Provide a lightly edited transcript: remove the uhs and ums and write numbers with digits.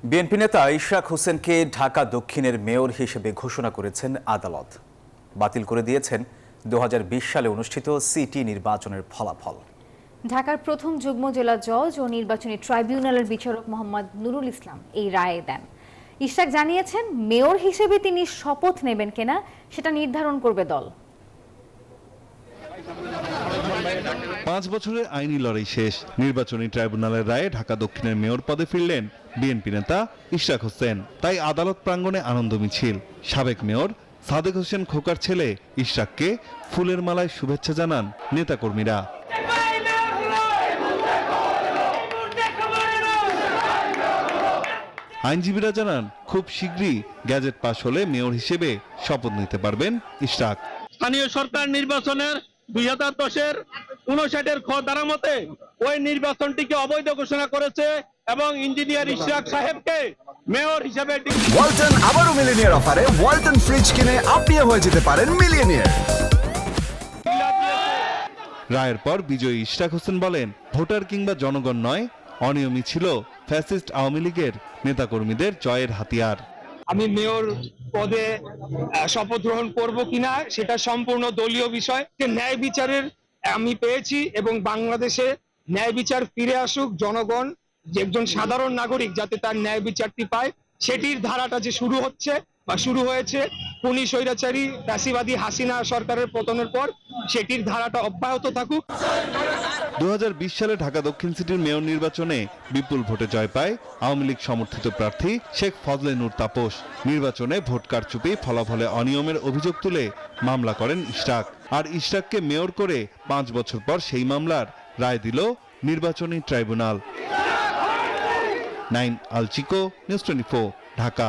BNP নেতা ইশরাক হোসেনকে ঢাকা দক্ষিণের মেয়র হিসেবে ঘোষণা করেছেন আদালত। বাতিল করে দিয়েছেন 2020 সালে অনুষ্ঠিত সিটি নির্বাচনের ফলাফল। ঢাকার প্রথম যুগ্ম জেলা জজ ও নির্বাচনী ট্রাইব্যুনালের বিচারক মোহাম্মদ নুরুল ইসলাম এই রায় দেন। ইশরাক জানিয়েছেন, মেয়র হিসেবে তিনি শপথ নেবেন কিনা সেটা নির্ধারণ করবে দল। 5 বছরের আইনি লড়াই শেষ। নির্বাচনী ট্রাইব্যুনালের রায়ে ঢাকা দক্ষিণের মেয়র পদে ফিরলেন বিএনপি নেতা ইশরাক হোসেন। তাই আদালত প্রাঙ্গণে আনন্দ মিছিল। সাবেক মেয়র সাদেক হোসেন খোকার ছেলে ইশরাককে ফুলের মালায় শুভেচ্ছা জানান নেতাকর্মীরা। আইনজীবীরা জানান, খুব শীঘ্রই গ্যাজেট পাশ হলে মেয়র হিসেবে শপথ নিতে পারবেন ইশরাক। স্থানীয় সরকার নির্বাচনের 2010-এর 59-এর খ ধারা মতে ওই নির্বাচনটিকে অবৈধ ঘোষণা করেছে এবং ইঞ্জিনিয়ার ইশরাক সাহেবকে মেয়র হিসেবে ওয়ালটন আবারও মিলিনিয়ার অফারে ওয়ালটন ফ্রিজ কিনে আপনিও হয়ে যেতে পারেন মিলিয়নিয়ার। রায়ের পর বিজয়ী ইশরাক হোসেন বলেন, ভোটার কিংবা জনগণ নয়, অনিয়মই ছিল ফ্যাসিস্ট আওয়ামী লীগের নেতাকর্মীদের জয়ের হাতিয়ার। আমি মেয়র পদে শপথ গ্রহণ করব কিনা সেটা সম্পূর্ণ দলীয় বিষয়। ন্যায় বিচারের আমি পেয়েছি এবং বাংলাদেশে ন্যায় বিচার ফিরে আসুক, জনগণ যে একজন সাধারণ নাগরিক যাতে তার ন্যায় বিচারটি পায়, সেটির ধারাটা যে শুরু হচ্ছে বা শুরু হয়েছে খুনি স্বৈরাচারী ফ্যাসিবাদী হাসিনা সরকারের পতনের পর, সেটির ধারাটা অব্যাহত থাকুক। 2020 সালে ঢাকা দক্ষিণ সিটির মেয়র নির্বাচনে বিপুল ভোটে জয় পায় আওয়ামী লীগ সমর্থিত প্রার্থী শেখ ফজলে নূর তাপস। নির্বাচনে ভোট কারচুপি, ফলাফলে অনিয়মের অভিযোগ তুলে মামলা করেন ইশরাক। আর ইশরাককে মেয়র করে 5 বছর পর সেই মামলার রায় দিল নির্বাচনী ট্রাইব্যুনাল। নাইম আল চিকো, নিউজ 24, ঢাকা।